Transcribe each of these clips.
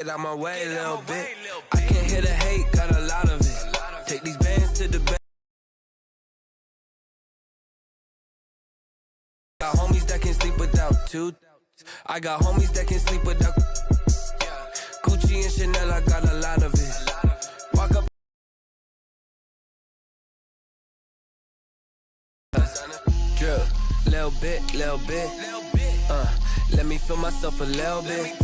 Get out my way a little bit. I can't hear the hate, got a lot of it. Take these bands to the bank. Got homies that can sleep without two. I got homies that can sleep without Gucci and Chanel, I got a lot of it. Walk up. Drip, little bit. Let me feel myself a little bit.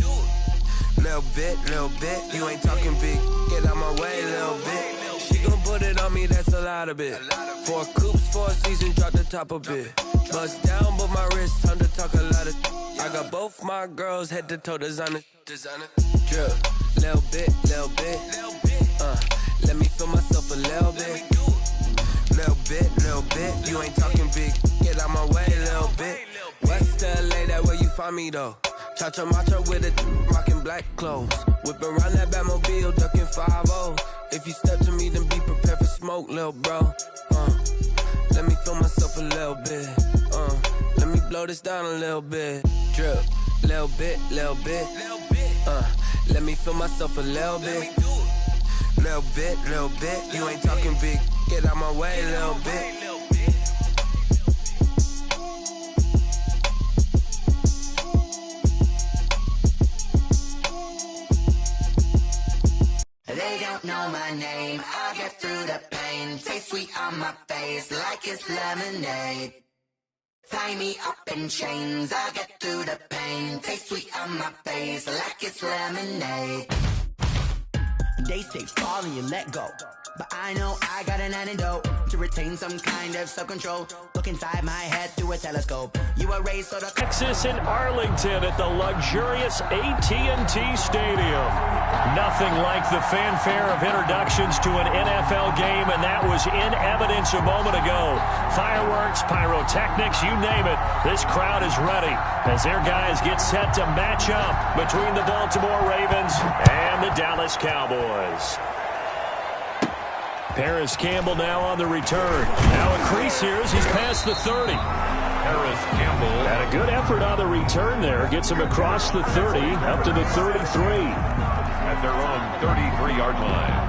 Little bit. You ain't talking big. Get out my way a little bit. She gon' put it on me, that's a lot of it. 4 coops, 4 seasons, drop the top a bit. Bust down, but my wrist, time to talk a lot of. I got both my girls head to toe designer. Drip, little bit. Let me feel myself a little bit. Little bit. You ain't talking big. Get out my way a little bit. West LA, that where you find me though. Cha-cha matcha with a rockin' black clothes. Whip around that Batmobile, ducking 5-0. If you step to me, then be prepared for smoke, lil' bro. Let me feel myself a little bit. Let me blow this down a little bit. Drip, little bit. Let me feel myself a little bit. Little bit. You ain't talking big. Get out my way a little bit. They don't know my name, I'll get through the pain. Taste sweet on my face like it's lemonade. Tie me up in chains, I'll get through the pain. Taste sweet on my face like it's lemonade. They say fall and you let go, but I know I got an antidote to retain some kind of self-control. Look inside my head through a telescope. You were raised so the Texas in Arlington at the luxurious AT&T Stadium. Nothing like the fanfare of introductions to an NFL game, and that was in evidence a moment ago. Fireworks, pyrotechnics, you name it. This crowd is ready as their guys get set to match up between the Baltimore Ravens and the Dallas Cowboys. Paris Campbell now on the return. Now a crease here as he's past the 30. Paris Campbell had a good effort on the return there. Gets him across the 30 up to the 33. At their own 33-yard line.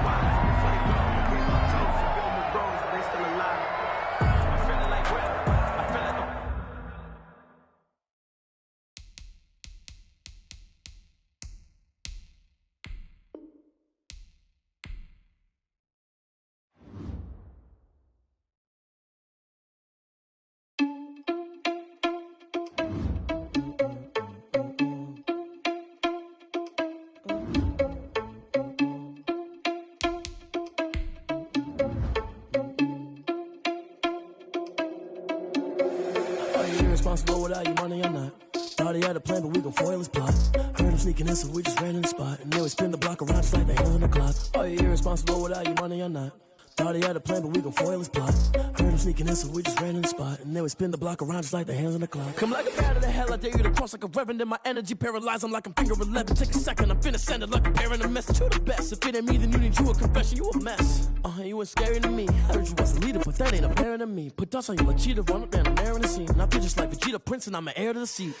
Irresponsible without your money or not. Thought he had a plan, but we gon' foil his plot. Heard him sneaking in, so we just ran in the spot. And then we spin the block around just like the hands on the clock. Are you irresponsible without your money or not? Thought he had a plan, but we gon' foil his plot. Heard him sneaking in, so we just ran in the spot. And then we spin the block around just like the hands on the clock. Come like a bat of the hell, I dare you to cross like a reverend. And my energy paralyzed, I'm like I'm finger 11. Take a second, I'm finna send it like a parent a message. You the best, if it ain't me, then you need you a confession. You a mess, you ain't scary to me. Heard you was a leader, but that ain't apparent to me. Put dust on you like cheetah, run up and I'm airing the scene. And I feel just like Vegeta Prince and I'm an heir to the seat.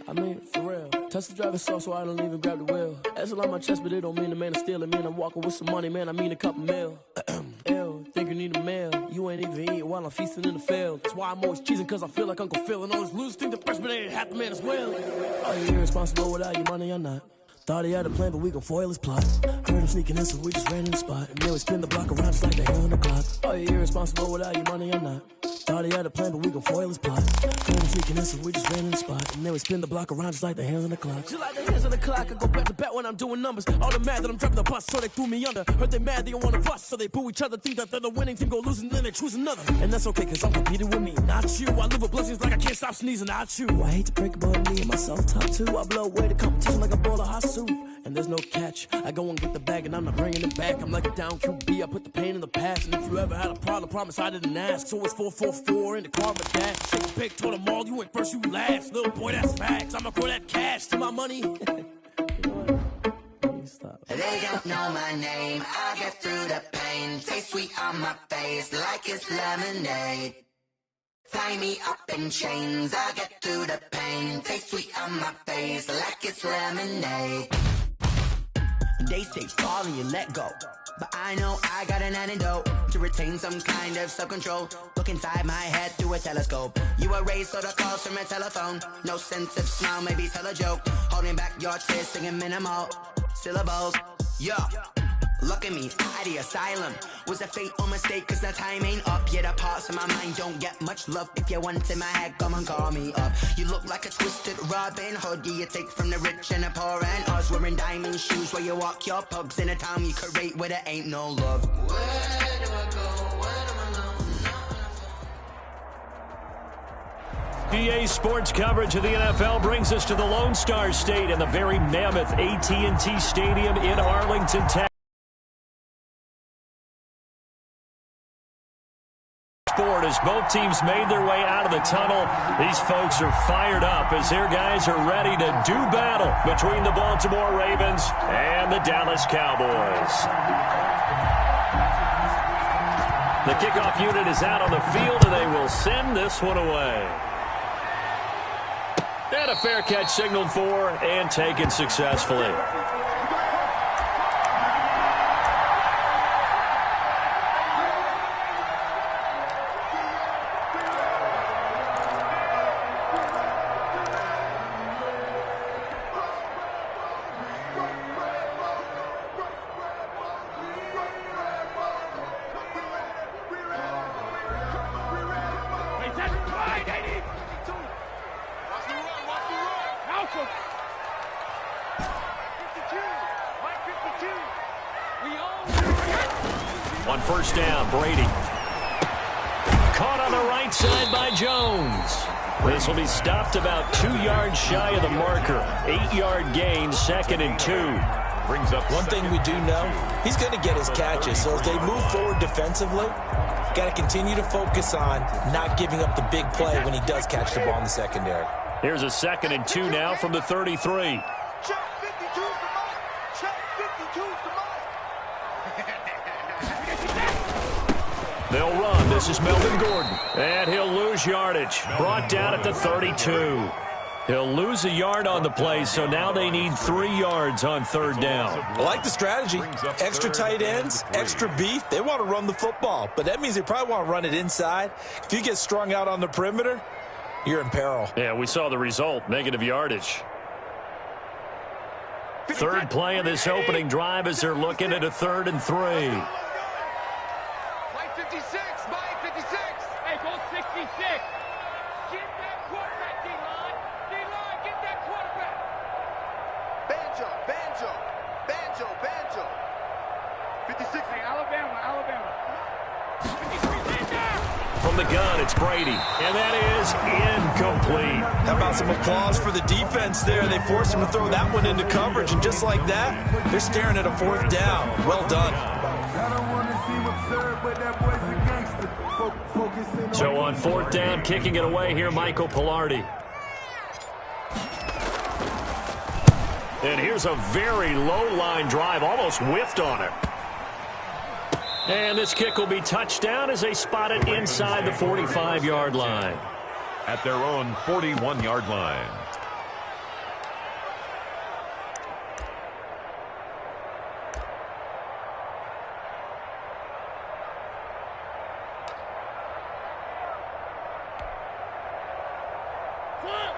I mean, for real. Touch the driver's soft so I don't even grab the wheel. That's on my chest, but it don't mean the man is stealing. Man, I'm walking with some money, man, I mean a couple mil. Ew, think you need a meal. You ain't even eating while I'm feasting in the field. That's why I'm always cheesing, cause I feel like Uncle Phil. And all those losers think the freshman ain't half the man as well. Are you irresponsible without your money or not? Thought he had a plan, but we gon' foil his plot. Heard him sneaking in, so we just ran in the spot. And then we spin the block around just like the hands on the clock. Are you irresponsible without your money or not? Thought he had a plan, but we gon' foil his plot. Heard him sneaking in, so we just ran in the spot. And then we spin the block around just like the hands on the clock. Just like the hands on the clock, I go back to back when I'm doing numbers. All the mad that I'm driving the bus, so they threw me under. Heard they mad, they don't wanna bust, so they boo each other. Think that they're the winning team, go losing, then they choose another. And that's okay, cause I'm competing with me, not you. I live with blessings like I can't stop sneezing, not you. I hate to break about me and my self-talk too. I blow away the competition like a bowl of hot soup. And there's no catch. I go and get the bag and I'm not bringing it back. I'm like a down QB, I put the pain in the past. And if you ever had a problem, promise I didn't ask. So it's 444 in the car with that. Shake big, told them all, you ain't first, you last. Little boy, that's facts. I'ma throw that cash to my money. Stop. They don't know my name, I'll get through the pain. Taste sweet on my face like it's lemonade. Tie me up in chains, I'll get through the pain. Taste sweet on my face like it's lemonade. They say fall and you let go, but I know I got an antidote to retain some kind of self-control. Look inside my head through a telescope. You erase all the calls from a telephone. No sense of smile, maybe tell a joke. Holding back your tears, singing minimal syllables. Yeah. Look at me, at the asylum. Was a fate or mistake, cause the time ain't up. Yet the parts of my mind don't get much love. If you want in my head, come and call me up. You look like a twisted Robin Hood. You take from the rich and the poor and us. Wearing diamond shoes where you walk your pugs in a town you create where there ain't no love. Where do I go? Where do I know? PA Sports coverage of the NFL brings us to the Lone Star State and the very mammoth AT&T Stadium in Arlington, Texas. As both teams made their way out of the tunnel, these folks are fired up as their guys are ready to do battle between the Baltimore Ravens and the Dallas Cowboys. The kickoff unit is out on the field, and they will send this one away. And a fair catch signaled for and taken successfully. On first down, Brady. Caught on the right side by Jones. This will be stopped about 2 yards shy of the marker. 8-yard gain, 2nd and 2. Brings up one thing we do know, he's going to get his catches. So as they move forward defensively, got to continue to focus on not giving up the big play when he does catch the ball in the secondary. Here's a 2nd and 2 now from the 33. Check 52's the mark. Check 52's the mark. They'll run. This is Melvin Gordon. And he'll lose yardage. Brought down at the 32. He'll lose a yard on the play, so now they need 3 yards on third down. I like the strategy. Extra tight ends, extra beef. They want to run the football, but that means they probably want to run it inside. If you get strung out on the perimeter, you're in peril. Yeah, we saw the result, negative yardage. Third play of this opening drive as they're looking at a 3rd and 3. Mike 56, Mike 56. Hey, go 66. Get that quarterback, D-line. D-line, get that quarterback. Banjo, banjo, banjo, banjo. 56. Hey, Alabama, Alabama. 53, lay down. From the gun, it's Brady, and that is incomplete. How about some applause for the defense there? They forced him to throw that one into coverage, and just like that, they're staring at a 4th down. Well done. So on 4th down, kicking it away here, Michael Pilardi. And here's a very low-line drive, almost whiffed on it. And this kick will be touchdown as they spot it inside the 45-yard line. At their own 41-yard line.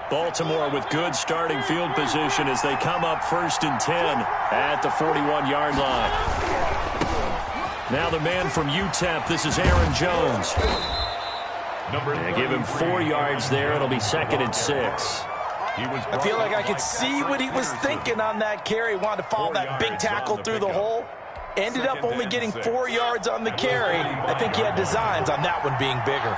Baltimore with good starting field position as they come up 1st and 10 at the 41-yard line. Now the man from UTEP, this is Aaron Jones. They give him 4 yards there. It'll be 2nd and 6. I feel like I could see what he was thinking on that carry. Wanted to follow that big tackle through the hole. Ended up only getting 4 yards on the carry. I think he had designs on that one being bigger.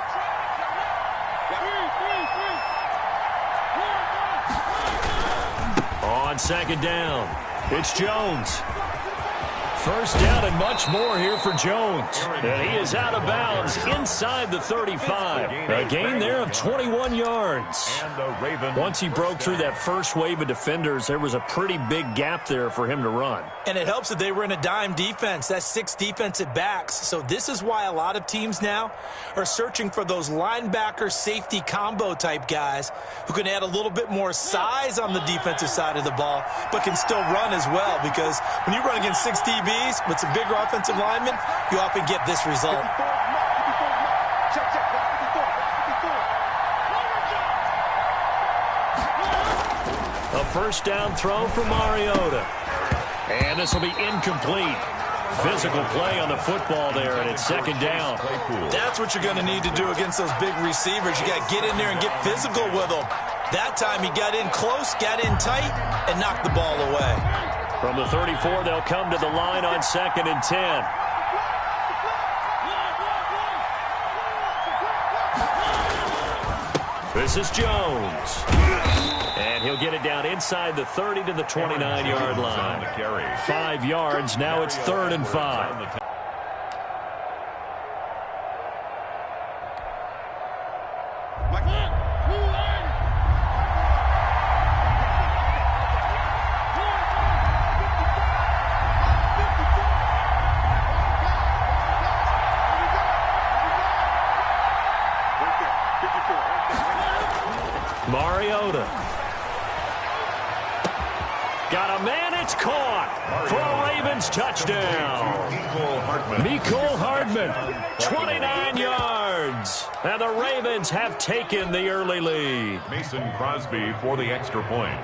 On 2nd down, it's Jones. First down and much more here for Jones. And he is out of bounds inside the 35. A gain there of 21 yards. Once he broke through that first wave of defenders, there was a pretty big gap there for him to run. And it helps that they were in a dime defense. That's 6 defensive backs. So this is why a lot of teams now are searching for those linebacker safety combo type guys who can add a little bit more size on the defensive side of the ball, but can still run as well. Because when you run against 6 DBs with some bigger offensive linemen, you often get this result. A first down throw for Mariota. And this will be incomplete. Physical play on the football there, and it's second down. That's what you're going to need to do against those big receivers. You got to get in there and get physical with them. That time he got in close, got in tight, and knocked the ball away. From the 34, they'll come to the line on 2nd and 10. This is Jones. And he'll get it down inside the 30 to the 29-yard line. 5 yards. Now it's 3rd and 5. Mariota. Got a man, it's caught for a Ravens touchdown. Mecole Hardman, 29 yards. And the Ravens have taken the early lead. Mason Crosby for the extra point.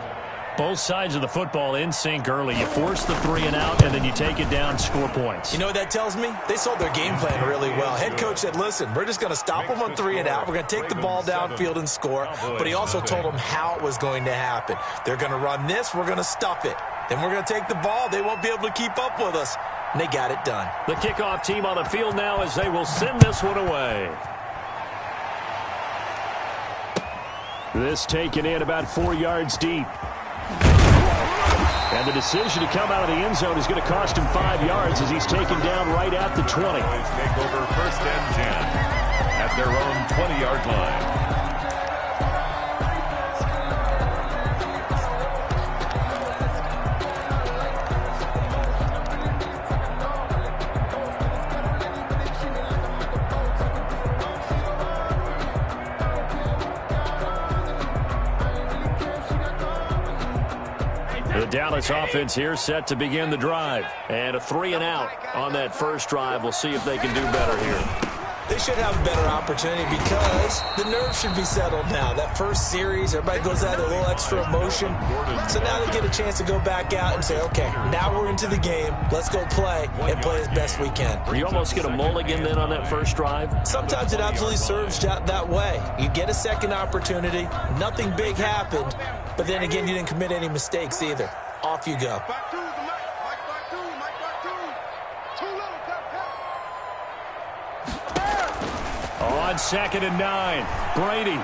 Both sides of the football in sync early. You force the 3 and out, and then you take it down, score points. You know what that tells me? They sold their game plan really well. Head coach said, listen, we're just going to stop them on 3 and out. We're going to take the ball downfield and score. But he also told them how it was going to happen. They're going to run this. We're going to stuff it. Then we're going to take the ball. They won't be able to keep up with us. And they got it done. The kickoff team on the field now as they will send this one away. This taken in about 4 yards deep. And the decision to come out of the end zone is going to cost him 5 yards as he's taken down right at the 20. Take over 1st and 10 at their own 20-yard line. The Dallas offense here set to begin the drive. And a 3 and out on that first drive. We'll see if they can do better here. They should have a better opportunity because the nerves should be settled now. That first series, everybody goes out with a little extra emotion. So now they get a chance to go back out and say, okay, now we're into the game. Let's go play and play as best we can. You almost get a mulligan then on that first drive? Sometimes it absolutely serves that way. You get a second opportunity. Nothing big happened. But then again, you didn't commit any mistakes either. Off you go. On 2nd and 9, Brady.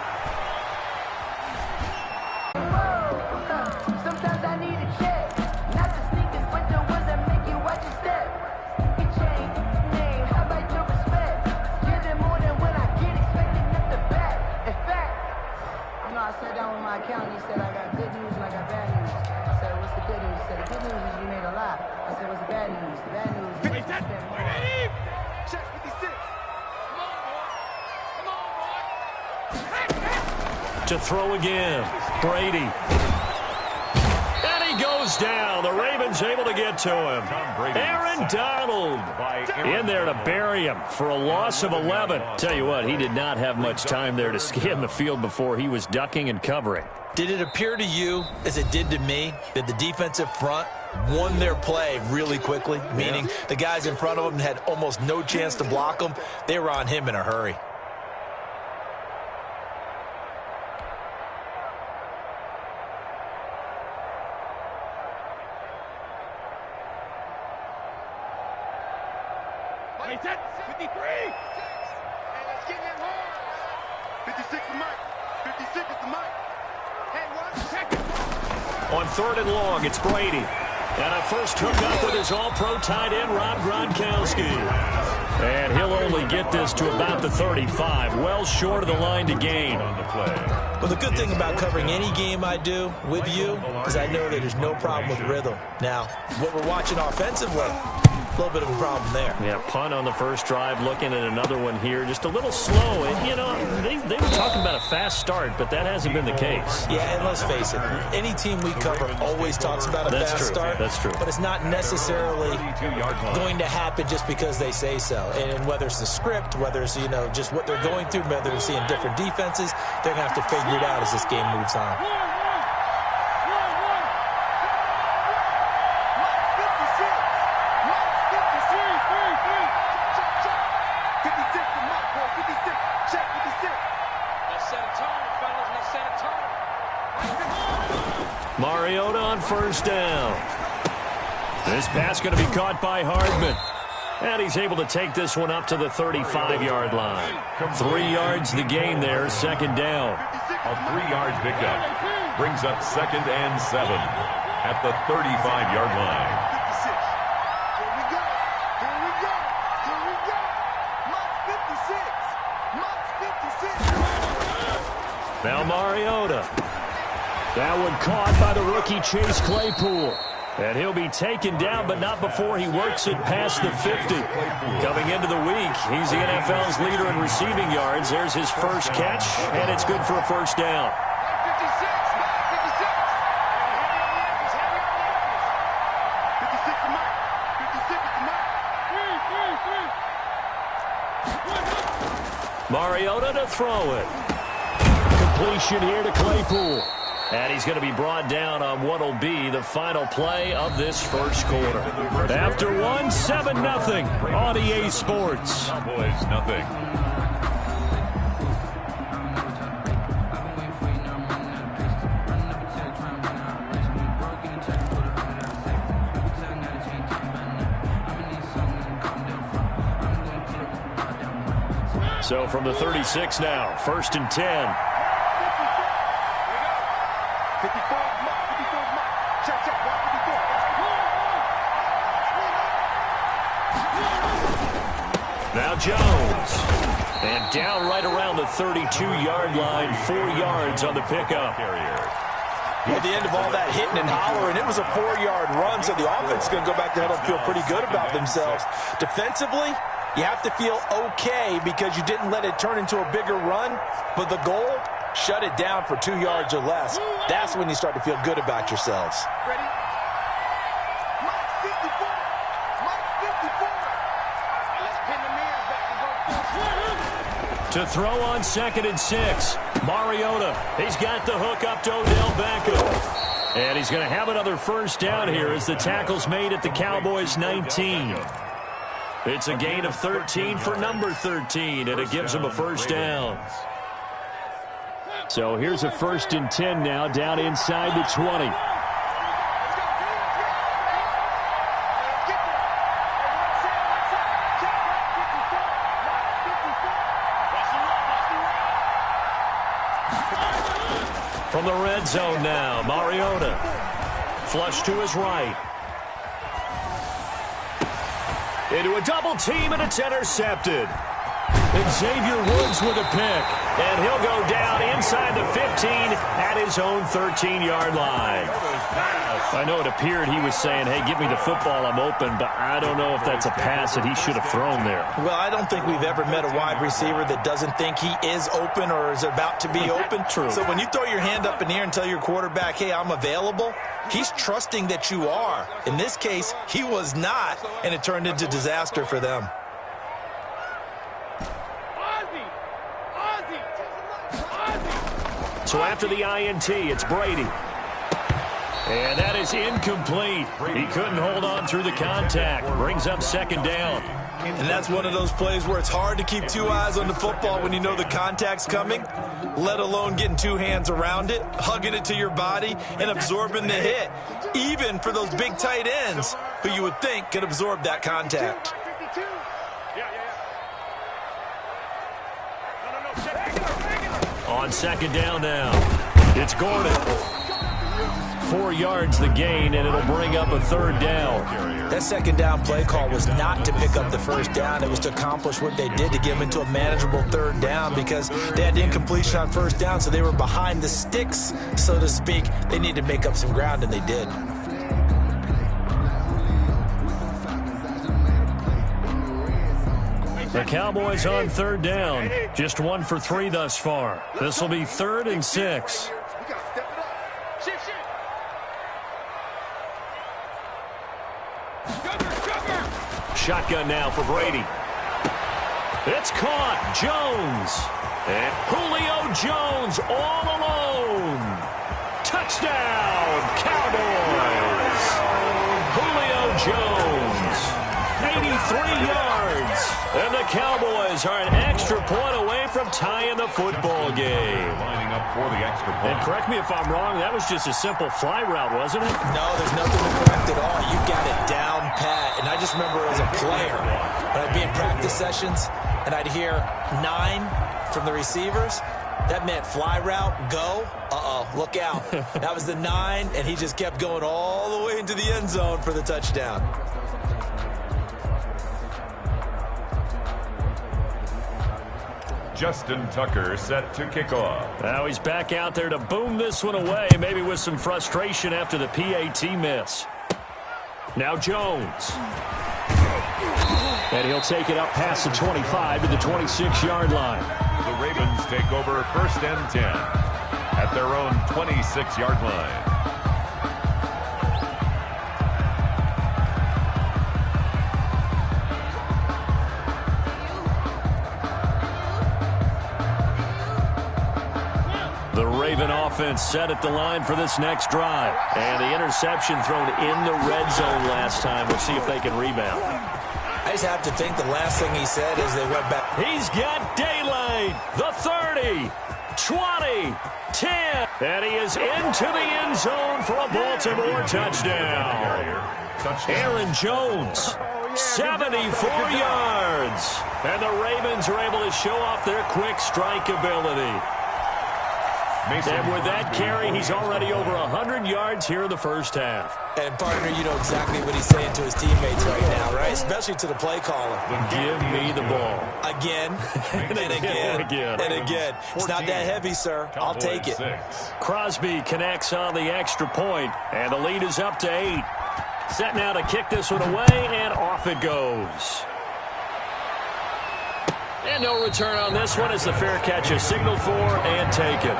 Sometimes I need a check. Not the sneakers, but the ones that make you watch your step. Your chain, name, how about your respect? Give them more than when I get expecting them to back. In fact, you know, I sat down with my accountant. He said I got good news and I got bad news. I said, what's the good news? He said, the good news is you made a lot. I said, what's the bad news? The bad news is you spent more. Check 56. To throw again, Brady. And he goes down. The Ravens able to get to him. Aaron Donald in there to bury him for a loss of 11. Tell you what, he did not have much time there to scan the field before he was ducking and covering. Did it appear to you, as it did to me, that the defensive front won their play really quickly? Meaning the guys in front of them had almost no chance to block them. They were on him in a hurry. Hey, 53! Hey, let's get that hard! 56 is Mike. 56 is the Mike. Hey, 1 second. On 3rd and long, it's Brady. And a first hookup with his all-pro tight end, Rob Gronkowski. And he'll only get this to about the 35, well short of the line to gain. Well, the good thing about covering any game I do with you is I know that there's no problem with rhythm. Now, what we're watching offensively, a little bit of a problem there. Yeah, punt on the first drive, looking at another one here. Just a little slow. And, you know, they were talking about a fast start, but that hasn't been the case. Yeah, and let's face it, any team we cover always talks about a fast start. That's true. But it's not necessarily going to happen just because they say so. And whether it's the script, whether it's, you know, just what they're going through, whether they're seeing different defenses, they're going to have to figure it out as this game moves on. Mariota on first down. This pass going to be caught by Hardman. And he's able to take this one up to the 35-yard line. 3 yards the gain there, second down. A 3-yard pickup brings up 2nd and 7 at the 35-yard line. Here we go. Here we go. Here we go. Mark 56. Mark 56. Now Mariota. That one caught by the rookie Chase Claypool. And he'll be taken down, but not before he works it past the 50. Coming into the week, he's the NFL's leader in receiving yards. There's his first catch, and it's good for a first down. 56. Mariota to throw it. Completion here to Claypool. And he's going to be brought down on what will be the final play of this first quarter. After one, 7-0 on EA Sports. Cowboys, nothing. So from the 36 now, 1st and 10. 54 mark. Check, 54. Now Jones. And down right around the 32-yard line, 4 yards on the pickup. At the end of all that hitting and hollering, it was a 4-yard run, so the offense is going to go back to huddle and feel pretty good about themselves. Defensively, you have to feel okay because you didn't let it turn into a bigger run, but the goal, shut it down for 2 yards or less. That's when you start to feel good about yourselves. Ready? Mark 54. Mark 54. Let's pin the mirrors back and go. To throw on 2nd and 6. Mariota. He's got the hook up to Odell Beckham. And he's going to have another first down here as the tackle's made at the Cowboys' 19. It's a gain of 13 for number 13, and it gives him a first down. So here's a 1st and 10 now, down inside the 20. From the red zone now, Mariota. Flush to his right. Into a double team, and it's intercepted. And Xavier Woods with a pick. And he'll go down inside the 15 at his own 13-yard line. I know it appeared he was saying, hey, give me the football, I'm open, but I don't know if that's a pass that he should have thrown there. Well, I don't think we've ever met a wide receiver that doesn't think he is open or is about to be open. True. So when you throw your hand up in the air and tell your quarterback, hey, I'm available, he's trusting that you are. In this case, he was not, and it turned into disaster for them. So after the INT, it's Brady. And that is incomplete. He couldn't hold on through the contact. Brings up 2nd down. And that's one of those plays where it's hard to keep 2 eyes on the football when you know the contact's coming, let alone getting 2 hands around it, hugging it to your body, and absorbing the hit, even for those big tight ends who you would think could absorb that contact. On 2nd down now, it's Gordon. 4 yards the gain, and it'll bring up a 3rd down. That second down play call was not to pick up the first down. It was to accomplish what they did, to get them into a manageable 3rd down, because they had incompletion on first down, so they were behind the sticks, so to speak. They needed to make up some ground, and they did. The Cowboys on 3rd down. Just 1 for 3 thus far. This will be 3rd and 6. Shotgun now for Brady. It's caught. Jones. And Julio Jones all alone. Touchdown, Cowboys. Julio Jones, 83 yards. And the Cowboys are an extra point away from tying the football game. Lining up for the extra point. And correct me if I'm wrong, that was just a simple fly route, wasn't it? No, there's nothing to correct at all. You got it down pat. And I just remember as a player, when I'd be in practice sessions and I'd hear 9 from the receivers, that meant fly route, go. Uh-oh, look out. That was the 9, and he just kept going all the way into the end zone for the touchdown. Justin Tucker set to kick off. Now he's back out there to boom this one away, maybe with some frustration after the PAT miss. Now Jones. And he'll take it up past the 25 to the 26-yard line. The Ravens take over 1st and 10 at their own 26-yard line. The Raven offense set at the line for this next drive. And the interception thrown in the red zone last time. We'll see if they can rebound. I just have to think the last thing he said is they went back. He's got daylight. The 30, 20, 10. And he is into the end zone for a Baltimore touchdown. Aaron Jones, 74 yards. And the Ravens are able to show off their quick strike ability. And with that carry, he's already over 100 yards here in the first half. And, partner, you know exactly what he's saying to his teammates right now, right? Especially to the play caller. Give me the ball. Again, and again, and again. It's not that heavy, sir. I'll take it. Crosby connects on the extra point, and the lead is up to 8. Set now to kick this one away, and off it goes. And no return on this one as the fair catch is signaled for and taken.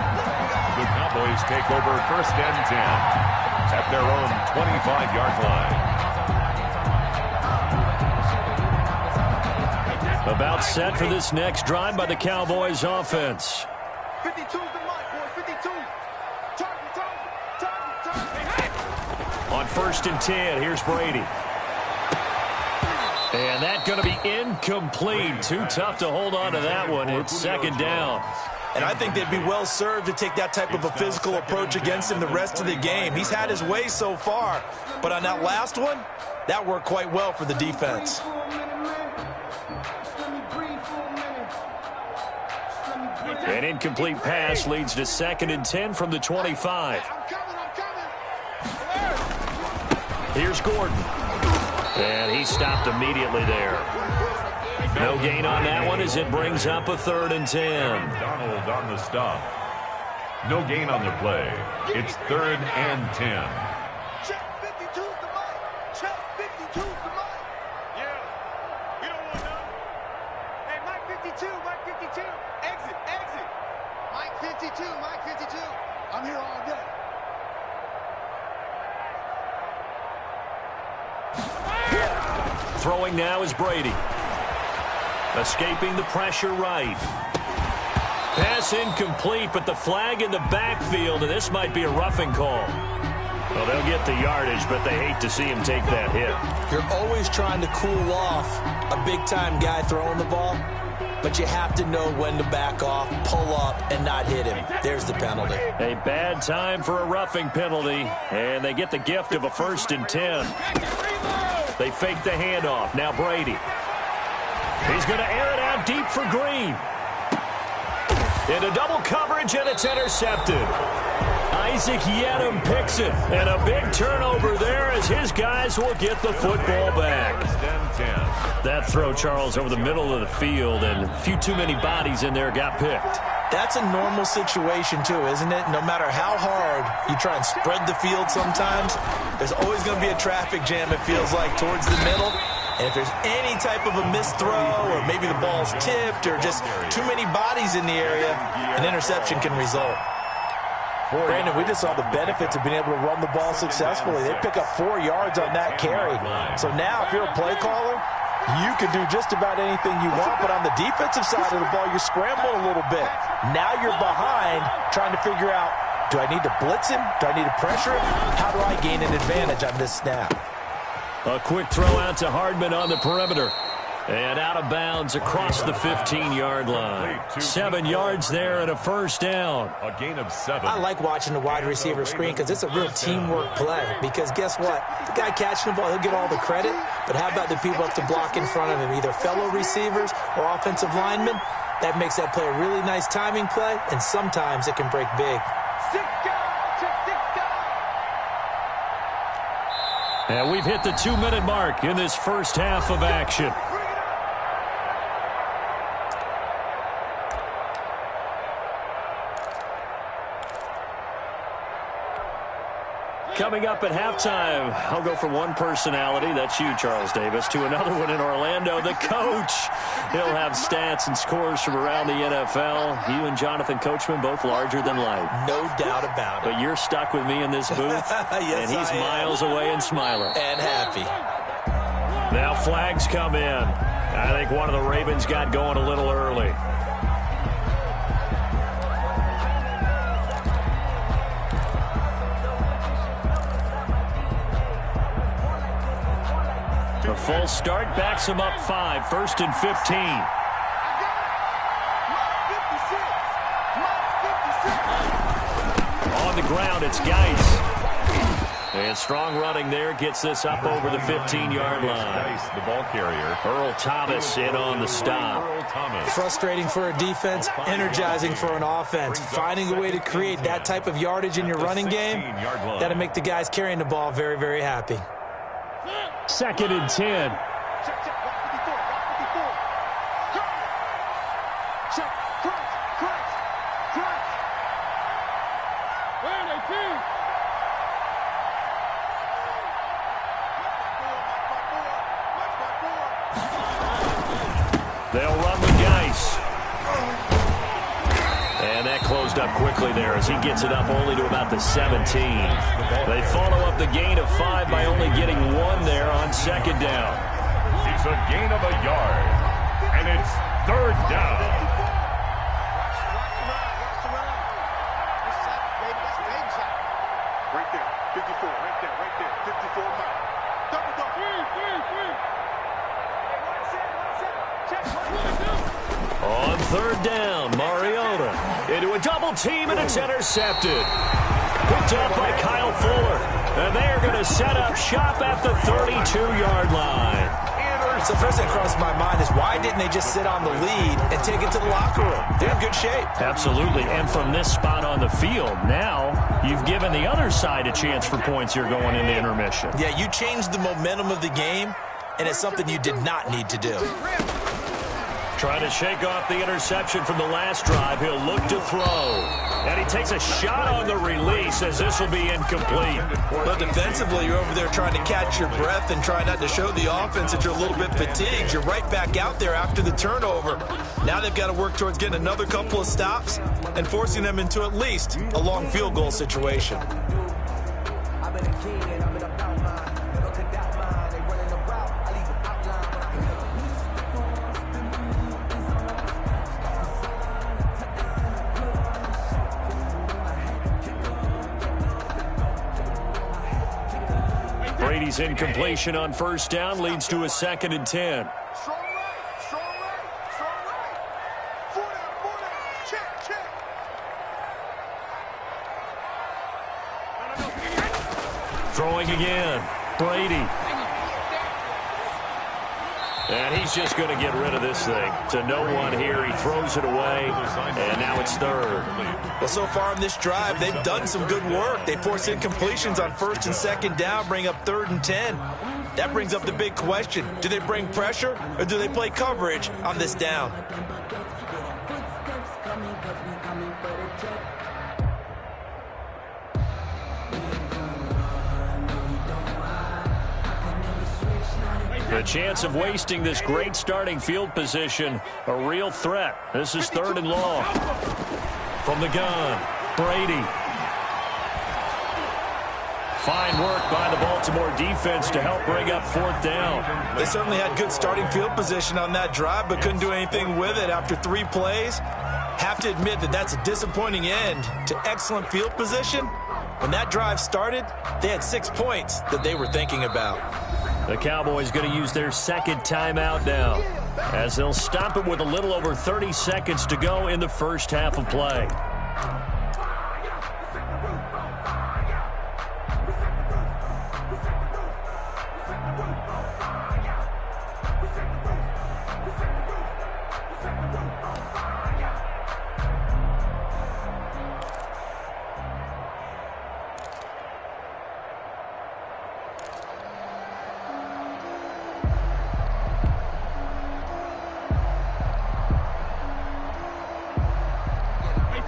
The Cowboys take over 1st and 10 at their own 25-yard line. About set for this next drive by the Cowboys offense. 52's the mark, boy. 52. Target. On 1st and 10, here's Brady. And that's going to be incomplete. Too tough to hold on to that one. It's 2nd down. And I think they'd be well served to take that type of a physical approach against him the rest of the game. He's had his way so far. But on that last one, that worked quite well for the defense. An incomplete pass leads to 2nd and 10 from the 25. Here's Gordon. And he stopped immediately there. No gain on that one as it brings up a 3rd and 10. Donald on the stop. No gain on the play. It's 3rd and 10. Check 52's the mark. Check 52's the mark. Yeah. We don't want none. Hey, Mike 52, Mike 52. Exit, exit. Mike 52, Mike 52. I'm here all day. Throwing now is Brady. Escaping the pressure right. Pass incomplete, but the flag in the backfield, and this might be a roughing call. Well, they'll get the yardage, but they hate to see him take that hit. You're always trying to cool off a big-time guy throwing the ball, but you have to know when to back off, pull up, and not hit him. There's the penalty. A bad time for a roughing penalty, and they get the gift of a 1st and 10. They fake the handoff. Now Brady. He's going to air it out deep for Green. Into double coverage, and it's intercepted. Isaac Yedem picks it. And a big turnover there as his guys will get the football back. That throw, Charles, over the middle of the field, and a few too many bodies in there got picked. That's a normal situation, too, isn't it? No matter how hard you try and spread the field sometimes, there's always going to be a traffic jam, it feels like, towards the middle. And if there's any type of a missed throw, or maybe the ball's tipped, or just too many bodies in the area, an interception can result. Brandon, we just saw the benefits of being able to run the ball successfully. They pick up 4 yards on that carry. So now, if you're a play caller, you can do just about anything you want, but on the defensive side of the ball, you're scrambling a little bit. Now you're behind, trying to figure out, do I need to blitz him? Do I need to pressure him? How do I gain an advantage on this snap? A quick throw out to Hardman on the perimeter. And out of bounds across the 15-yard line. 7 yards there and a first down. A gain of 7. I like watching the wide receiver screen because it's a real teamwork play. Because guess what? The guy catching the ball, he'll get all the credit. But how about the people up to block in front of him, either fellow receivers or offensive linemen? That makes that play a really nice timing play, and sometimes it can break big. And we've hit the 2-minute mark in this first half of action. Coming up at halftime, I'll go from one personality, that's you, Charles Davis, to another one in Orlando, the coach. He'll have stats and scores from around the NFL. You and Jonathan Coachman, both larger than life. No doubt about it. But you're stuck with me in this booth, yes, and he's miles away and smiling. And happy. Now flags come in. I think one of the Ravens got going a little early. A full start backs him up 5, 1st and 15. On the ground, it's Geis. And strong running there gets this up over the 15-yard line. Geis, the ball carrier. Earl Thomas in on the stop. Frustrating for a defense, energizing for an offense. Finding a way to create that type of yardage in your running game, that'll make the guys carrying the ball very, very happy. 2nd and 10. They'll run with Geis. And that closed up quickly there as he gets it up only to about the 17. They follow up the gain of 5 by only getting 1 there on 2nd down. It's a gain of a yard, and it's 3rd down. Right there, 54, right there, 54 mile. Double. On 3rd down, Mariota into a double team, and it's intercepted. Picked up by Kyle Fuller. And they're going to set up shop at the 32-yard line. So the first thing that crossed my mind is why didn't they just sit on the lead and take it to the locker room? They're in good shape. Absolutely. And from this spot on the field, now you've given the other side a chance for points here going into intermission. Yeah, you changed the momentum of the game, and it's something you did not need to do. Trying to shake off the interception from the last drive. He'll look to throw. And he takes a shot on the release as this will be incomplete. But defensively, you're over there trying to catch your breath and try not to show the offense that you're a little bit fatigued. You're right back out there after the turnover. Now they've got to work towards getting another couple of stops and forcing them into at least a long field goal situation. Brady's incompletion on 1st down leads to a 2nd and 10. Strong right. Four down. Check. Throwing again. Brady. And he's just going to get rid of this thing. To no one here. He throws it away, and now it's third. Well, so far in this drive, they've done some good work. They force incompletions on first and second down, bring up 3rd and 10. That brings up the big question. Do they bring pressure, or do they play coverage on this down? The chance of wasting this great starting field position, a real threat. This is 3rd and long. From the gun, Brady. Fine work by the Baltimore defense to help bring up 4th down. They certainly had good starting field position on that drive, but couldn't do anything with it after 3 plays. Have to admit that that's a disappointing end to excellent field position. When that drive started, they had 6 points that they were thinking about. The Cowboys going to use their 2nd timeout now, as they'll stop it with a little over 30 seconds to go in the first half of play.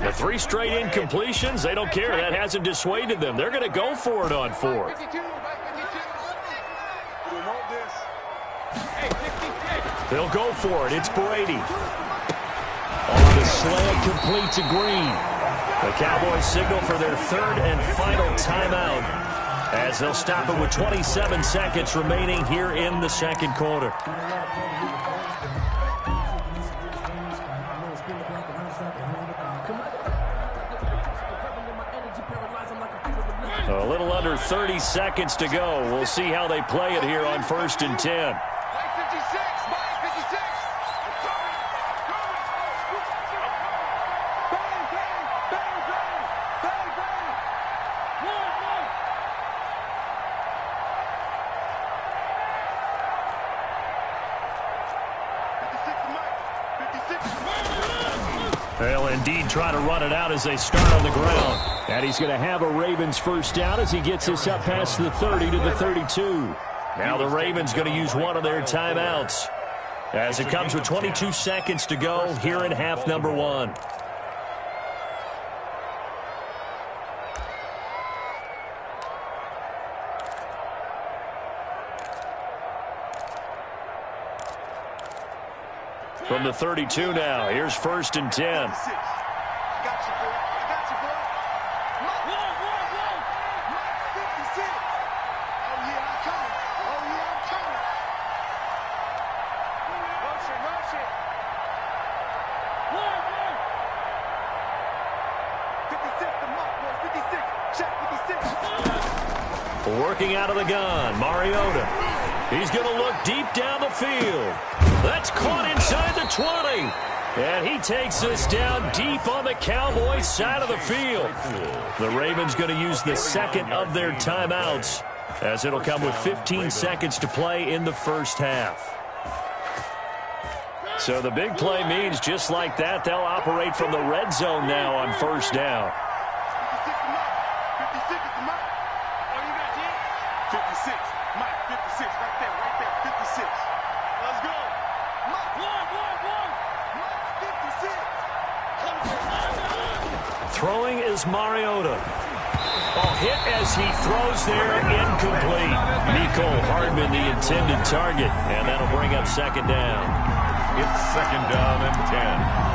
The 3 straight incompletions, they don't care. That hasn't dissuaded them. They're going to go for it on 4th. They'll go for it. It's Brady. On the slant, complete to Green. The Cowboys signal for their 3rd and final timeout, as they'll stop it with 27 seconds remaining here in the 2nd quarter. A little under 30 seconds to go. We'll see how they play it here on 1st and 10. They'll indeed try to run it out as they start on the ground. And he's going to have a Ravens first down as he gets this up past the 30 to the 32. Now the Ravens going to use one of their timeouts, as it comes with 22 seconds to go here in half number 1. From the 32 now, here's 1st and 10. Working out of the gun, Mariota. He's going to look deep down the field. That's caught inside the 20. And he takes this down deep on the Cowboys side of the field. The Ravens going to use the 2nd of their timeouts, as it'll come with 15 seconds to play in the first half. So the big play means just like that, they'll operate from the red zone now on 1st down. 56, Mike, 56, right there, 56. Let's go. Mike, Mike, 56. Throwing is Mariota. Hit as he throws there, incomplete. Mecole Hardman, the intended target, and that'll bring up 2nd down. It's 2nd down and 10.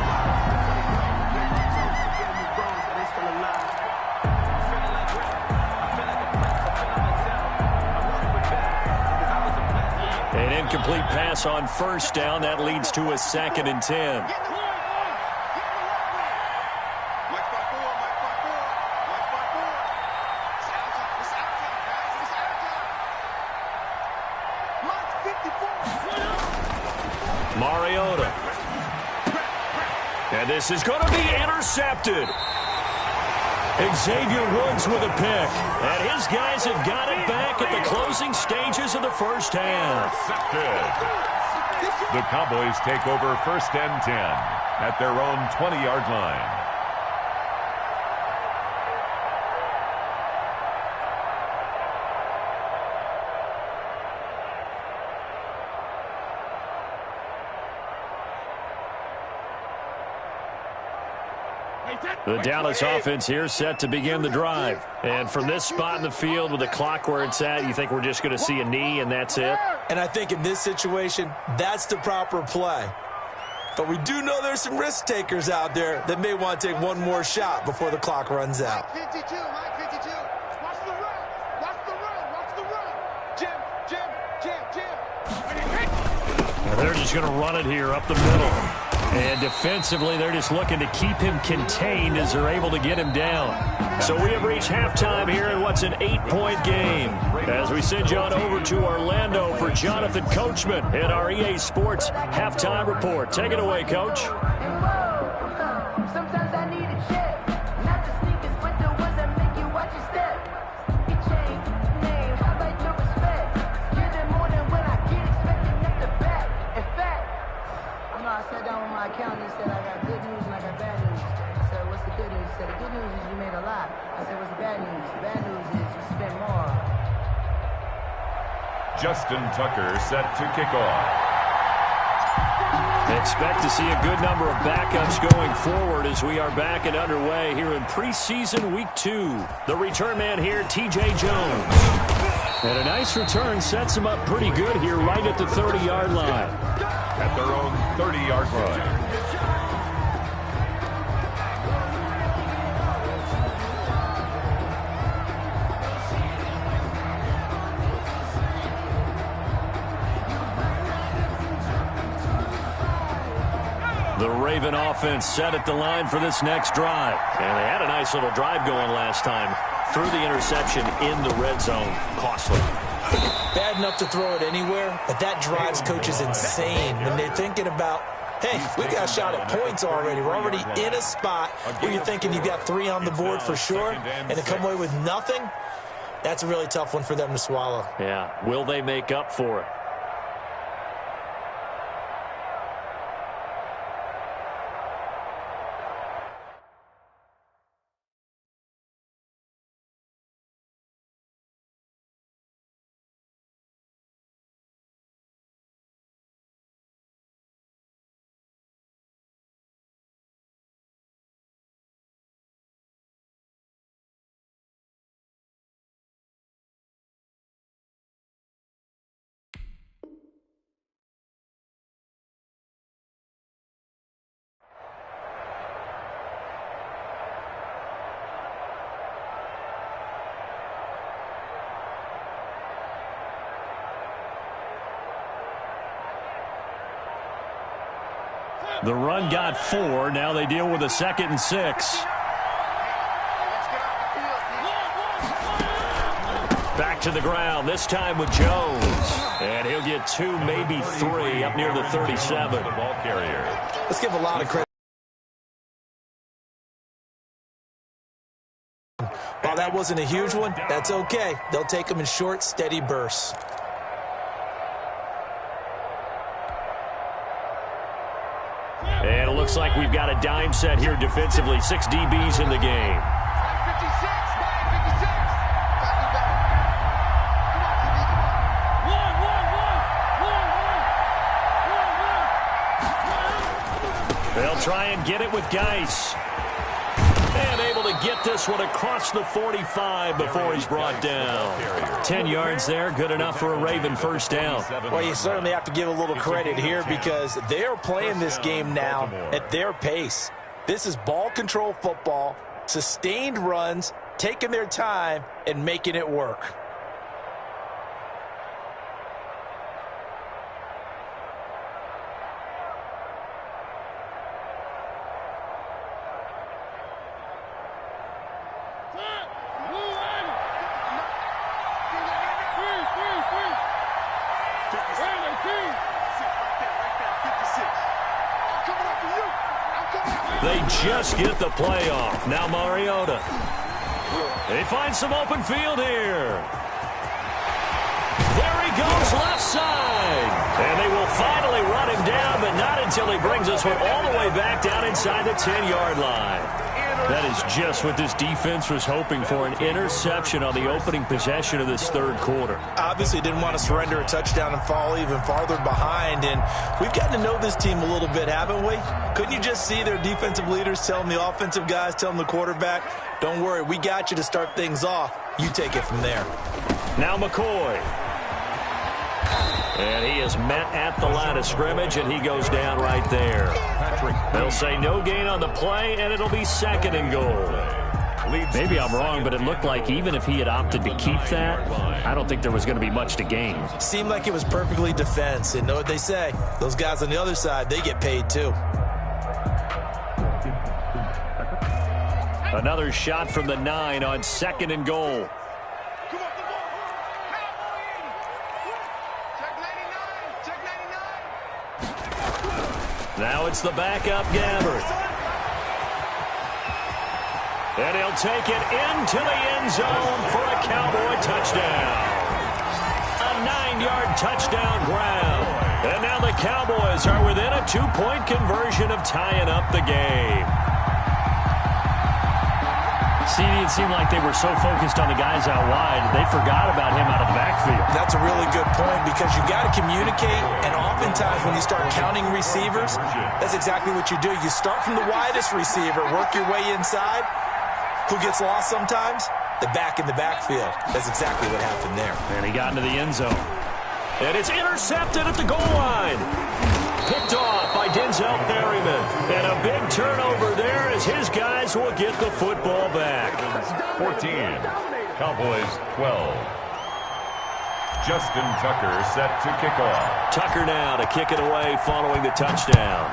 An incomplete pass on 1st down. That leads to a 2nd and 10. Mariota. And this is going to be intercepted. Xavier Woods with a pick. And his guys have got it back at the closing stages of the first half. The Cowboys take over 1st and 10 at their own 20-yard line. The Dallas offense here set to begin the drive. And from this spot in the field with the clock where it's at, you think we're just going to see a knee and that's it? And I think in this situation, that's the proper play. But we do know there's some risk takers out there that may want to take one more shot before the clock runs out. Mike 52, Mike 52. Watch the run. Watch the run. Watch the run. Jim. Now they're just going to run it here up the middle. And defensively, they're just looking to keep him contained as they're able to get him down. So we have reached halftime here in what's an 8-point game. As we send you on over to Orlando for Jonathan Coachman in our EA Sports Halftime Report. Take it away, Coach. Sometimes I need a check. Not the sneakers, but the ones that make you watch your step. Your chain, name, how about your respect? Give them more than when I get expected at the back. In fact, I sat down with my accountant and said I got good news and I got bad news. I said, what's the good news? He said, the good news is you made a lot. I said, what's the bad news? The bad news is you spent more. Justin Tucker set to kick off. Expect to see a good number of backups going forward as we are back and underway here in preseason week 2. The return man here, T.J. Jones. And a nice return sets him up pretty good here right at the 30-yard line. At their own 30-yard line. The Raven offense set at the line for this next drive. And they had a nice little drive going last time. Threw the interception in the red zone. Costly. Bad enough to throw it anywhere, but that drives coaches insane when they're thinking about, hey, we got a shot at points already. We're already in a spot where you're thinking you've got 3 on the board for sure, and to come away with nothing, that's a really tough one for them to swallow. Yeah, will they make up for it? The run got 4. Now they deal with a 2nd and 6. Back to the ground, this time with Jones. And he'll get 2, maybe 3, up near the 37. The ball carrier. Let's give a lot of credit. While that wasn't a huge one, that's okay. They'll take them in short, steady bursts. And it looks like we've got a dime set here defensively. 6 DBs in the game. They'll try and get it with Geis. And able to get this one across the 45 before he's brought down. 10 yards there, good enough for a Raven first down. Well, you certainly have to give a little credit here because they are playing this game now at their pace. This is ball control football, sustained runs, taking their time, and making it work. They just get the play off. Now Mariota. They find some open field here. There he goes left side. And they will finally run brings us all the way back down inside the 10-yard line. That is just what this defense was hoping for, an interception on the opening possession of this third quarter. Obviously didn't want to surrender a touchdown and fall even farther behind, and we've gotten to know this team a little bit, haven't we? Couldn't you just see their defensive leaders telling the offensive guys, telling the quarterback, don't worry, we got you to start things off. You take it from there. Now McCoy. And he is met at the line of scrimmage, and he goes down right there. They'll say no gain on the play, and it'll be second and goal. Maybe I'm wrong, but it looked like even if he had opted to keep that, I don't think there was going to be much to gain. Seemed like it was perfectly defense. And know what they say? Those guys on the other side, they get paid too. Another shot from the 9 on second and goal. Now it's the backup Gabbard. And he'll take it into the end zone for a Cowboy touchdown. A 9-yard touchdown grab. And now the Cowboys are within a 2-point conversion of tying up the game. CD, it seemed like they were so focused on the guys out wide, they forgot about him out of the backfield. That's a really good point because you got to communicate, and oftentimes when you start counting receivers, that's exactly what you do. You start from the widest receiver, work your way inside. Who gets lost sometimes? The back in the backfield. That's exactly what happened there. And he got into the end zone. And it's intercepted at the goal line. Picked off by Denzel Perryman. And a big turnover there as his guys will get the football back. 14, Cowboys 12. Justin Tucker set to kick off. Tucker now to kick it away following the touchdown.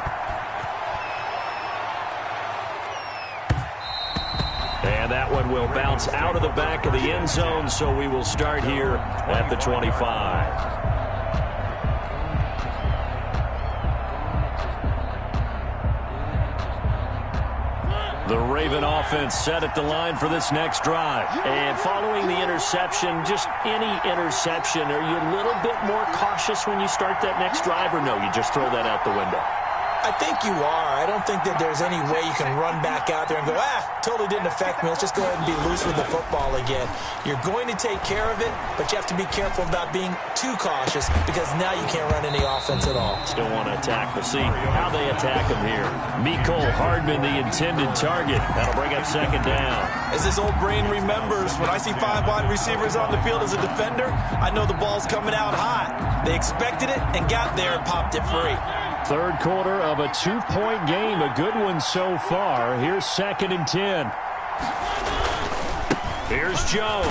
And that one will bounce out of the back of the end zone, so we will start here at the 25. The Raven offense set at the line for this next drive. And following the interception, just any interception, are you a little bit more cautious when you start that next drive, or no, you just throw that out the window? I think you are. I don't think that there's any way you can run back out there and go, totally didn't affect me. Let's just go ahead and be loose with the football again. You're going to take care of it, but you have to be careful about being too cautious because now you can't run any offense at all. Still want to attack. We'll see how they attack him here. Mecole Hardman, the intended target. That'll bring up second down. As this old brain remembers, when I see 5 wide receivers on the field as a defender, I know the ball's coming out hot. They expected it and got there and popped it free. Third quarter of a 2-point game. A good one so far. Here's second and 10. Here's Jones.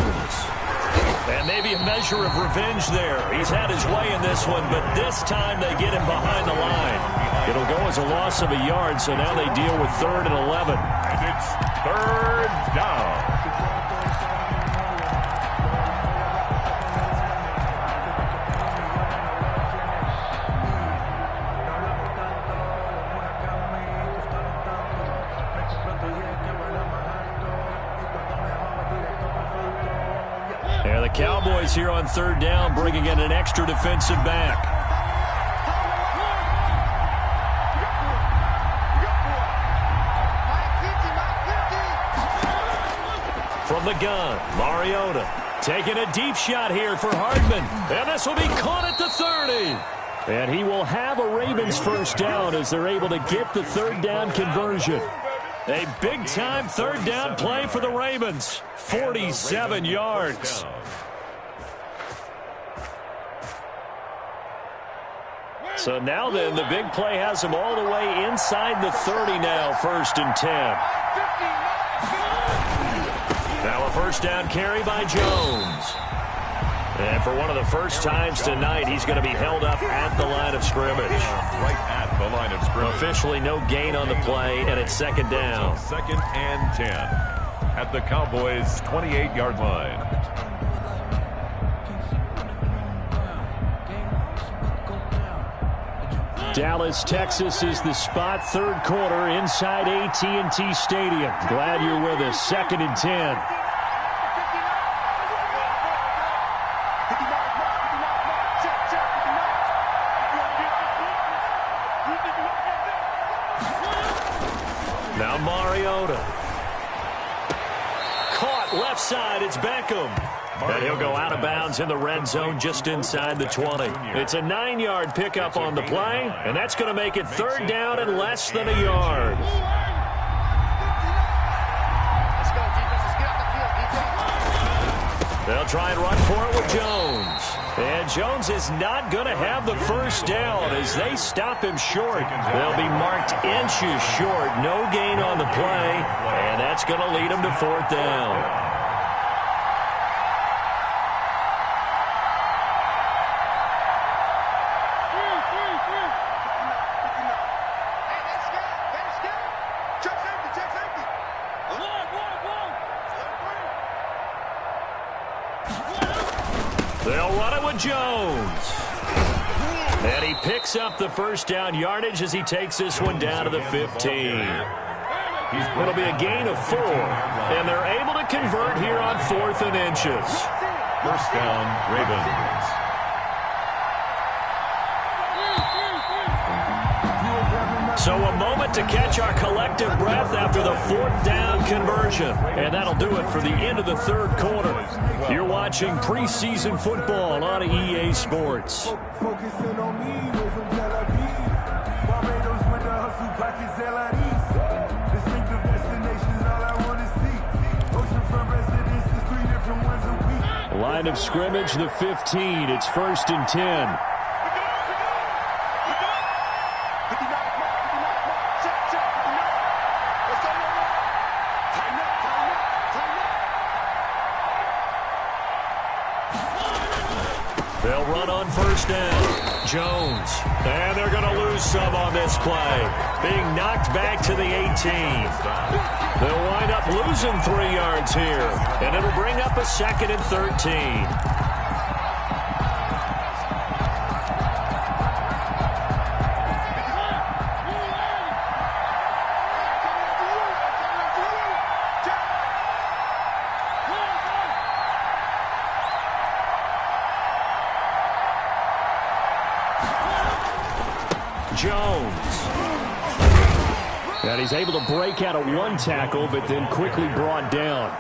And maybe a measure of revenge there. He's had his way in this one, but this time they get him behind the line. It'll go as a loss of a yard, so now they deal with 3rd and 11. And it's 3rd down. Cowboys here on 3rd down, bringing in an extra defensive back. From the gun, Mariota taking a deep shot here for Hardman. And this will be caught at the 30. And he will have a Ravens first down as they're able to get the 3rd down conversion. A big-time 3rd down play for the Ravens. 47 yards. So now then, the big play has them all the way inside the 30 now, 1st and 10. Now a first down carry by Jones. And for one of the first times tonight, he's going to be held up at the line of scrimmage. Right at the line of scrimmage. Officially no gain on the play, and it's 2nd down. 2nd and 10 at the Cowboys' 28-yard line. Dallas, Texas is the spot. 3rd quarter inside AT&T Stadium. Glad you're with us. 2nd and 10. Now Mariota. Caught left side. It's Beckham. And he'll go out of bounds in the red zone just inside the 20. It's a 9-yard pickup on the play, and that's going to make it third down and less than a yard. They'll try and run for it with Jones. And Jones is not going to have the first down as they stop him short. They'll be marked inches short. No gain on the play, and that's going to lead them to fourth down. They'll run it with Jones. And he picks up the first down yardage as he takes this one down to the 15. It'll be a gain of 4. And they're able to convert here on 4th and inches. First down, Ravens. So a moment to catch our collective breath after the 4th down conversion. And that'll do it for the end of the third quarter. You're watching preseason football on EA Sports. Focusing on me, we're from Tel Aviv. Barbados with the hustle pockets, LIDs. Distinctive destinations, all I want to see. Oceanfront residences, 3 different ones a week. Line of scrimmage, the 15. It's 1st and 10. They'll run on first down. Jones. And they're going to lose some on this play. Being knocked back to the 18. They'll wind up losing 3 yards here. And it'll bring up a 2nd and 13. Jones. And he's able to break out of 1 tackle, but then quickly brought down.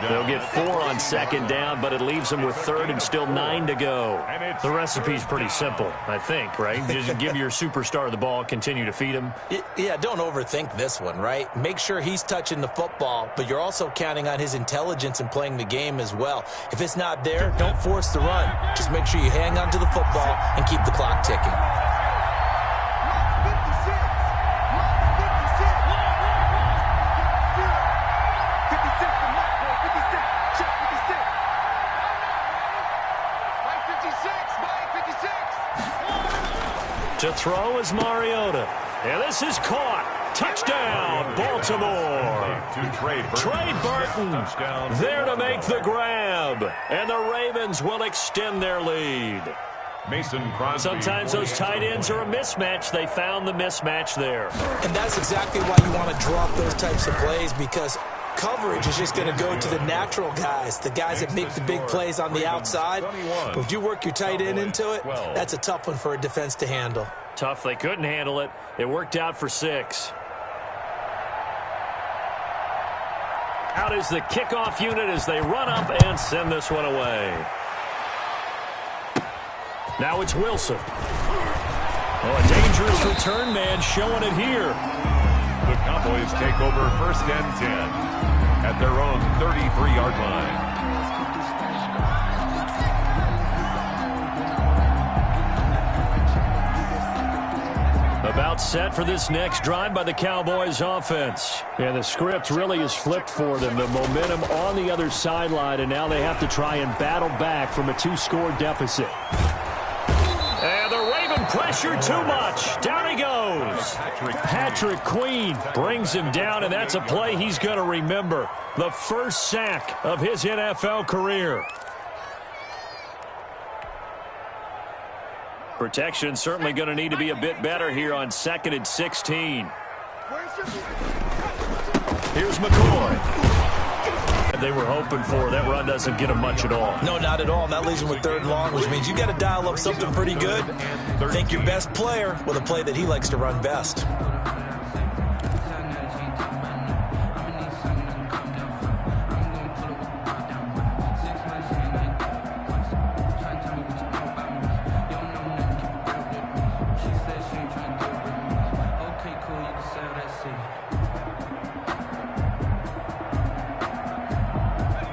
They'll get 4 on 2nd down, but it leaves them with 3rd and still 9 to go. The recipe's pretty simple, I think, right? Just give your superstar the ball, continue to feed him. Yeah, don't overthink this one, right? Make sure he's touching the football, but you're also counting on his intelligence in playing the game as well. If it's not there, don't force the run. Just make sure you hang on to the football and keep the clock ticking. To throw is Mariota. And this is caught. Touchdown, Baltimore. Trey Burton there to make the grab. And the Ravens will extend their lead. Mason Crosby. Sometimes those tight ends are a mismatch. They found the mismatch there. And that's exactly why you want to draw up those types of plays, because coverage is just going to go to the natural guys, the guys that make the big plays on the outside. But if you work your tight end into it, that's a tough one for a defense to handle. Tough. They couldn't handle it. It worked out for 6. Out is the kickoff unit as they run up and send this one away. Now it's Wilson. Oh, a dangerous return man showing it here. The Cowboys take over 1st and 10 at their own 33-yard line. About set for this next drive by the Cowboys offense. And the script really is flipped for them. The momentum on the other sideline, and now they have to try and battle back from a 2-score deficit. And the Raven pressure too much. Down he goes. Patrick Queen brings him down, and that's a play he's going to remember. The first sack of his NFL career. Protection certainly going to need to be a bit better here on 2nd and 16. Here's McCoy. They were hoping for. That run doesn't get them much at all. No, not at all. And that leaves them with 3rd and long, which means you got to dial up something pretty good. Think your best player with a play that he likes to run best.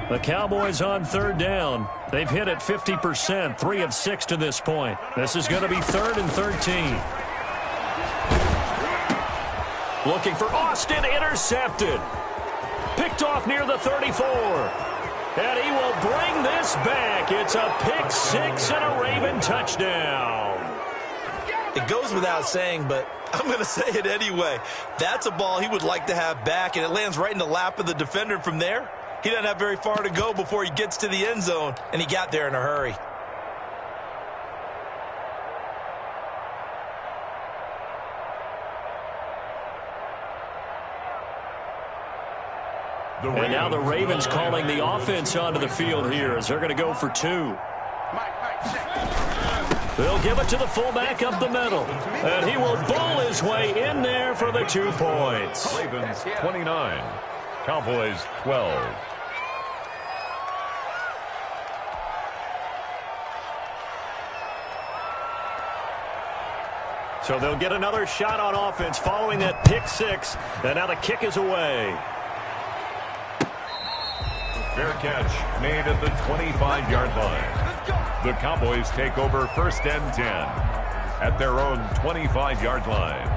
The Cowboys on third down. They've hit it 50%, 3 of 6 to this point. This is going to be 3rd and 13. Looking for Austin, intercepted. Picked off near the 34. And he will bring this back. It's a pick 6 and a Raven touchdown. It goes without saying, but I'm going to say it anyway. That's a ball he would like to have back, and it lands right in the lap of the defender from there. He doesn't have very far to go before he gets to the end zone, and he got there in a hurry. And now the Ravens calling the offense onto the field here as they're going to go for 2. They'll give it to the fullback up the middle. And he will bowl his way in there for the 2 points. Ravens 29, Cowboys 12. So they'll get another shot on offense following that pick 6. And now the kick is away. Fair catch made at the 25-yard line. The Cowboys take over 1st and 10 at their own 25-yard line.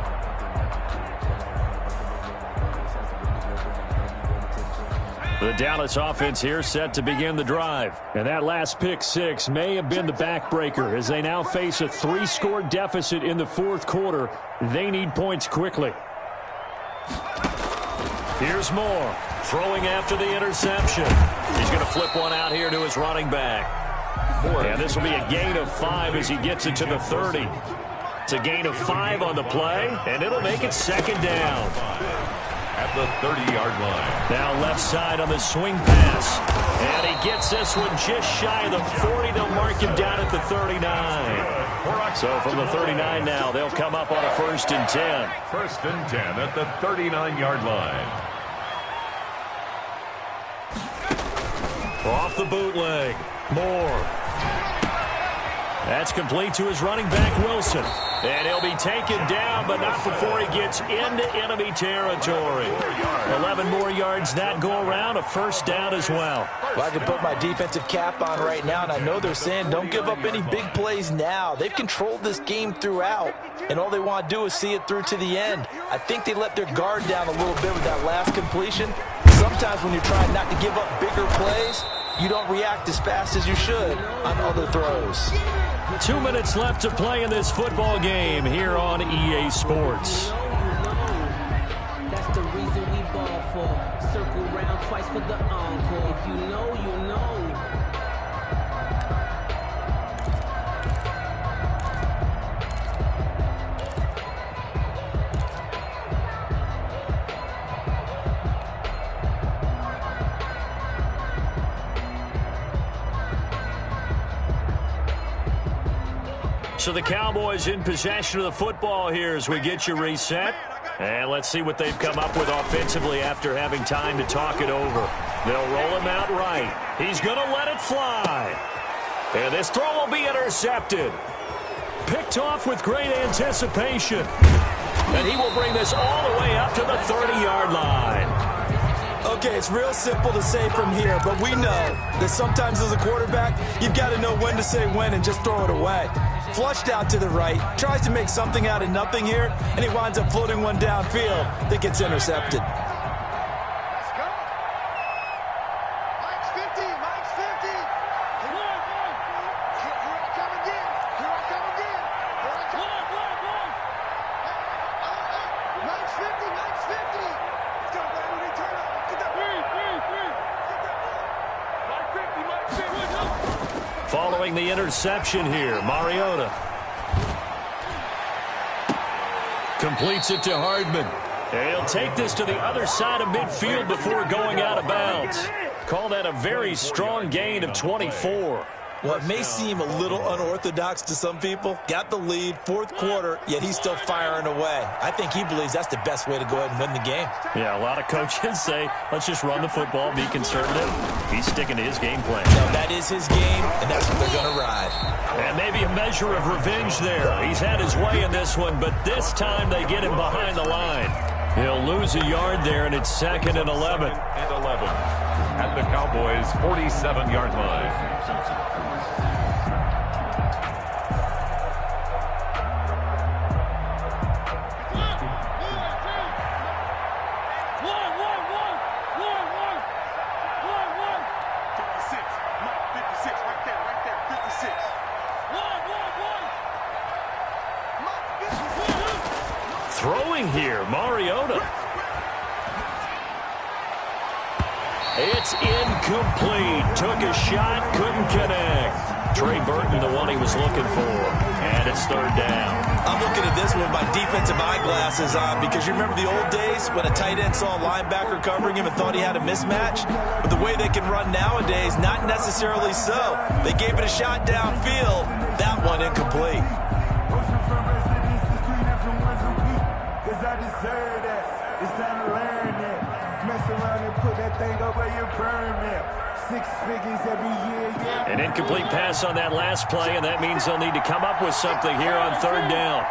The Dallas offense here set to begin the drive. And that last pick 6 may have been the backbreaker as they now face a 3-score deficit in the 4th quarter. They need points quickly. Here's Moore throwing after the interception. He's going to flip one out here to his running back. And this will be a gain of 5 as he gets it to the 30. It's a gain of 5 on the play, and it'll make it 2nd down. At the 30-yard line. Now left side on the swing pass. And he gets this one just shy of the 40. They'll mark him down at the 39. So from the 39 now, they'll come up on a 1st and 10. 1st and 10 at the 39-yard line. Off the bootleg. Moore. That's complete to his running back, Wilson. And he'll be taken down, but not before he gets into enemy territory. 11 more yards that go around, a 1st down as well. Well, I can put my defensive cap on right now, and I know they're saying don't give up any big plays now. They've controlled this game throughout, and all they want to do is see it through to the end. I think they let their guard down a little bit with that last completion. Sometimes when you're trying not to give up bigger plays, you don't react as fast as you should on other throws. 2 minutes left to play in this football game here on EA Sports. That's the reason we ball for. Circle round twice for the encore. If you know, you know. So the Cowboys in possession of the football here as we get you reset. And let's see what they've come up with offensively after having time to talk it over. They'll roll him out right. He's going to let it fly. And this throw will be intercepted. Picked off with great anticipation. And he will bring this all the way up to the 30-yard line. Okay, it's real simple to say from here, but we know that sometimes as a quarterback, you've got to know when to say when and just throw it away. Flushed out to the right, tries to make something out of nothing here, and he winds up floating one downfield that gets intercepted. Let's go. Mike's 50. Mike's 50. Here I come again. Here I come again. Here I come. Mike's 50. Mike's 50. Let's go, baby. We turn on. Get that. Mike 50. Mike 50. Following the interception here, Mariota completes it to Hardman. And he'll take this to the other side of midfield before going out of bounds. Call that a very strong gain of 24. Well, it may seem a little unorthodox to some people. Got the lead, 4th quarter, yet he's still firing away. I think he believes that's the best way to go ahead and win the game. Yeah, a lot of coaches say, let's just run the football, be conservative. He's sticking to his game plan. No, that is his game, and that's what they're going to ride. And maybe a measure of revenge there. He's had his way in this one, but this time they get him behind the line. He'll lose a yard there, and it's 2nd and 11. at the Cowboys' 47-yard line. Throwing here, Mariota. It's incomplete. Took a shot, couldn't connect. Trey Burton, the one he was looking for. And it's third down. I'm looking at this with my defensive eyeglasses on because you remember the old days when a tight end saw a linebacker covering him and thought he had a mismatch? But the way they can run nowadays, not necessarily so. They gave it a shot downfield. That one incomplete. I deserve that. It's time to learn that. Mess around and put that thing up where you burn that. 6 figures every year, yeah. An incomplete pass on that last play, and that means they'll need to come up with something here on third down.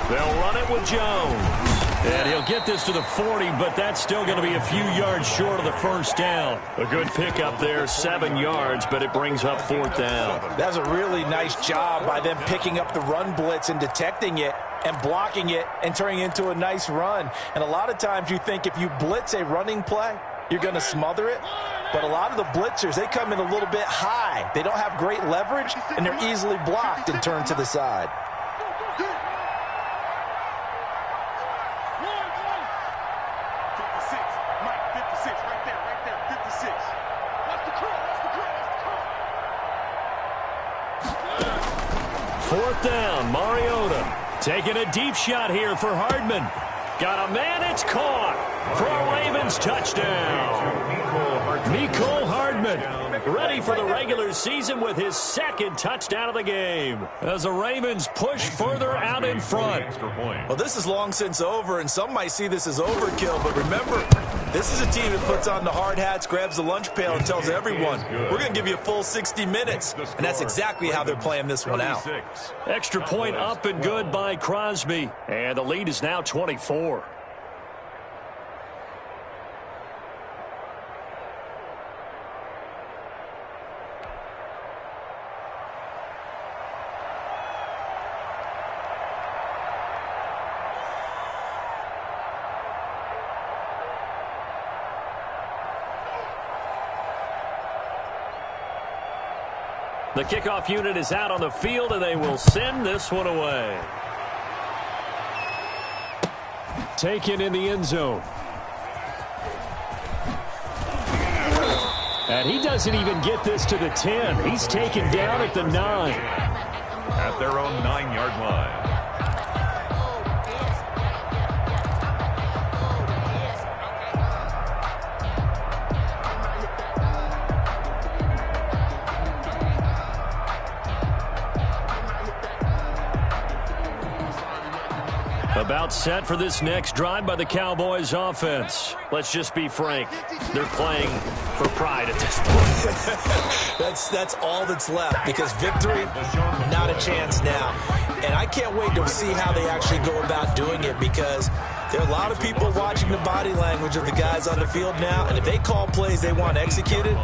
They'll run it with Jones. And he'll get this to the 40, but that's still going to be a few yards short of the first down. A good pickup there, 7 yards, but it brings up fourth down. That's a really nice job by them picking up the run blitz and detecting it and blocking it and turning it into a nice run. And a lot of times you think if you blitz a running play, you're going to smother it. But a lot of the blitzers, they come in a little bit high. They don't have great leverage, and they're easily blocked and turned to the side. Fourth down, Mariota taking a deep shot here for Hardman. Got a man, it's caught for a Ravens touchdown. Mecole Hardman ready for the regular season with his second touchdown of the game as the Ravens push further out in front. Well, this is long since over, and some might see this as overkill, but remember, this is a team that puts on the hard hats, grabs the lunch pail, and tells everyone, we're going to give you a full 60 minutes, and that's exactly how they're playing this one out. Extra point up and good by Crosby, and the lead is now 24. The kickoff unit is out on the field, and they will send this one away. Taken in the end zone. And he doesn't even get this to the 10. He's taken down at the 9. At their own 9-yard line. About set for this next drive by the Cowboys offense. Let's just be frank. They're playing for pride at this point. That's all that's left because victory, not a chance now. And I can't wait to see how they actually go about doing it because there are a lot of people watching the body language of the guys on the field now. And if they call plays they want executed,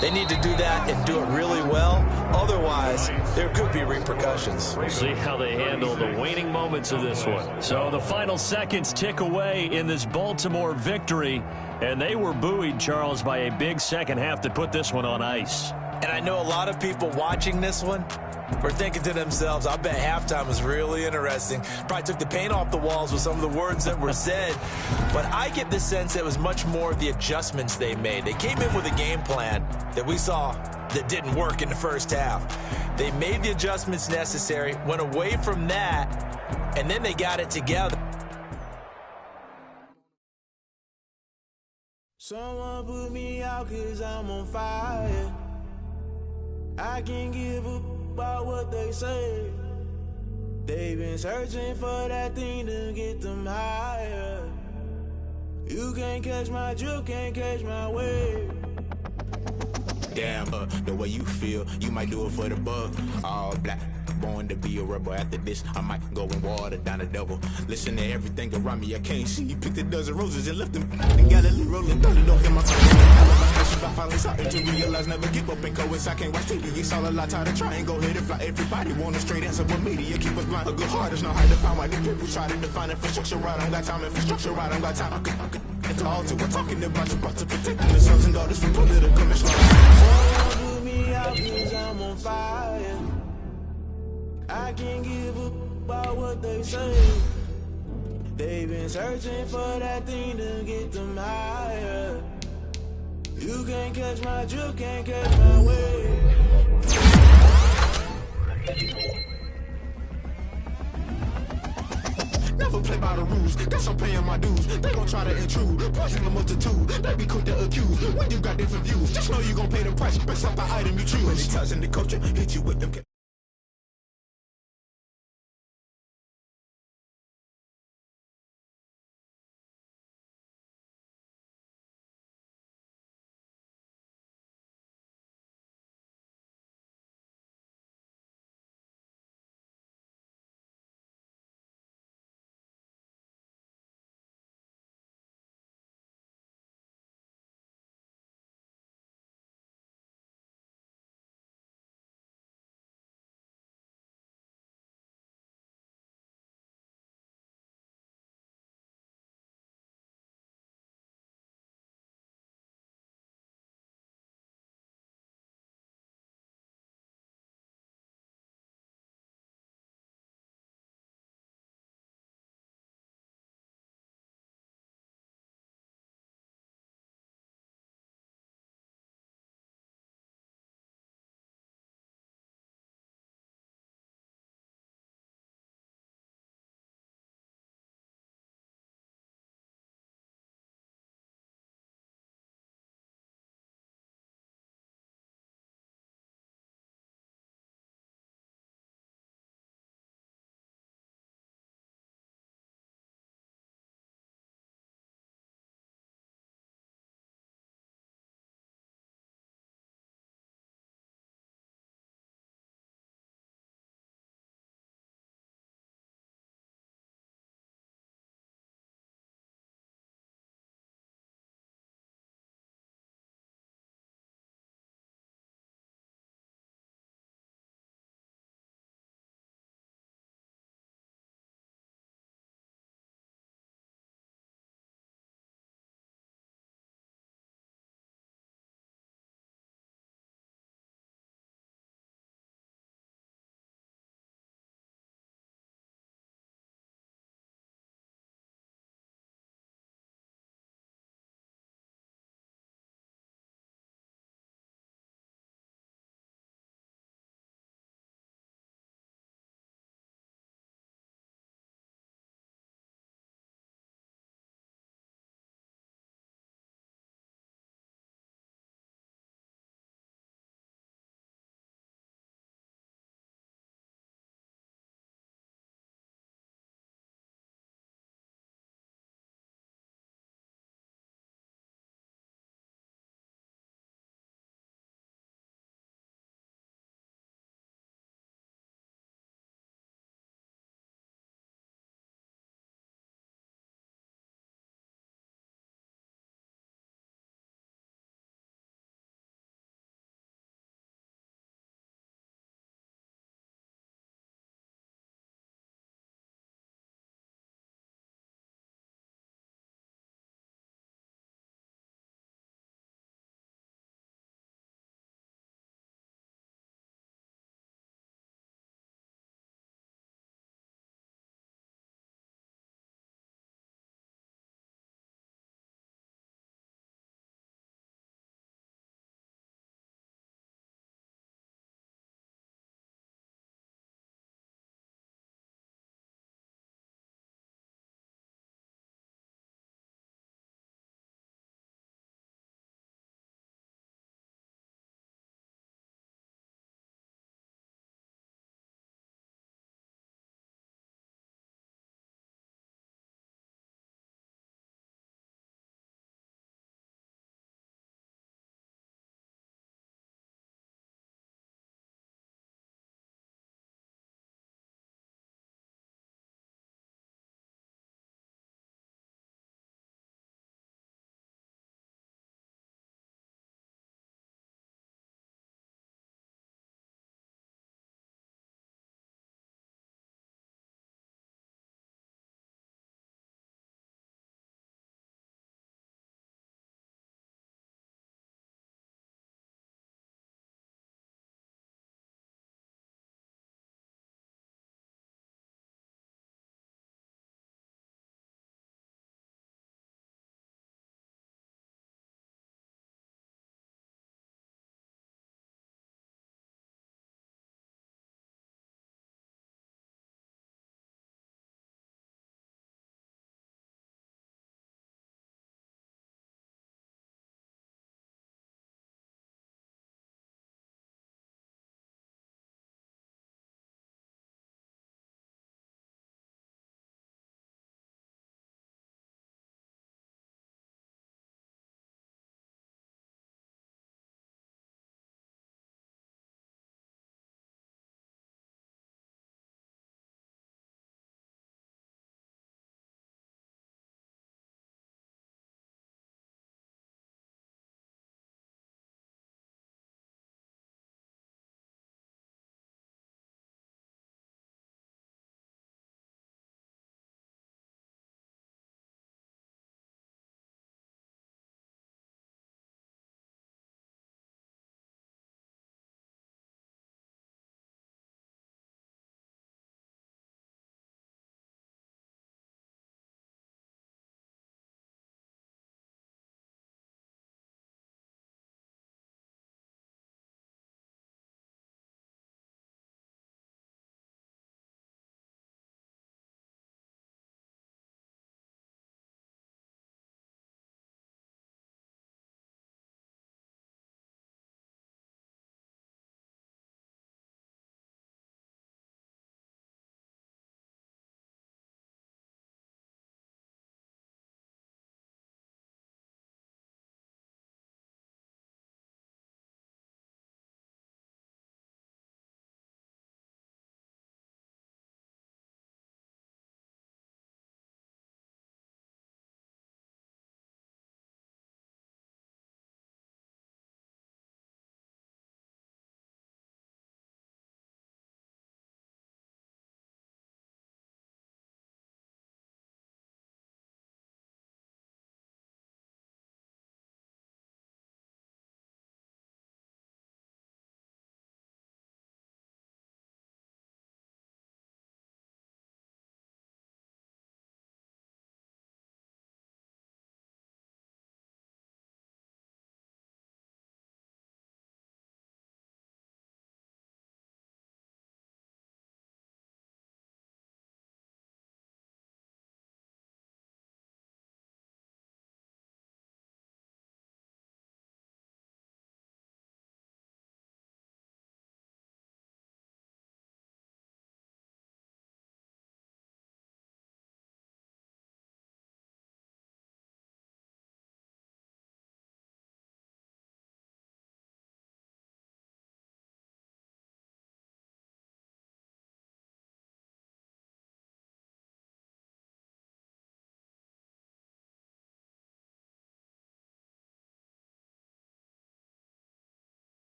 they need to do that and do it really well. Otherwise, there could be repercussions. We'll see how they handle the waning moments of this one. So the final seconds tick away in this Baltimore victory. And they were buoyed, Charles, by a big second half to put this one on ice. And I know a lot of people watching this one were thinking to themselves, I bet halftime was really interesting. Probably took the paint off the walls with some of the words that were said. But I get the sense that it was much more the adjustments they made. They came in with a game plan that we saw that didn't work in the first half. They made the adjustments necessary, went away from that, and then they got it together. Someone put me out 'cause I'm on fire. I can't give a about what they say. They've been searching for that thing to get them higher. You can't catch my drift, can't catch my wave. Damn, the way you feel, you might do it for the bug. All black, born to be a rebel. After this, I might go and water down the devil. Listen to everything around me, I can't see. Picked a dozen roses and left them and got a little rolling. Don't hear my phone. I finally started to realize never give up and coincide. I can't watch TV, it's all a lot. Tired of trying, go ahead and fly. Everybody want a straight answer, but media keep us blind. A good heart is not hard to find. Why the people try to define infrastructure right? I don't got time, infrastructure right? I don't got time. I could it's all to we're talking about you, about to protecting the sons and daughters from political mission. So me out 'cause I'm on fire. I can't give up about what they say. They've been searching for that thing to get them higher. You can't catch my drift, can't catch my wave. Never play by the rules, guess I'm paying my dues. They gon' try to intrude, poison the multitude. They be quick to accuse, when you got different views. Just know you gon' pay the price, best off the item you choose. When they touching the culture, hit you with them.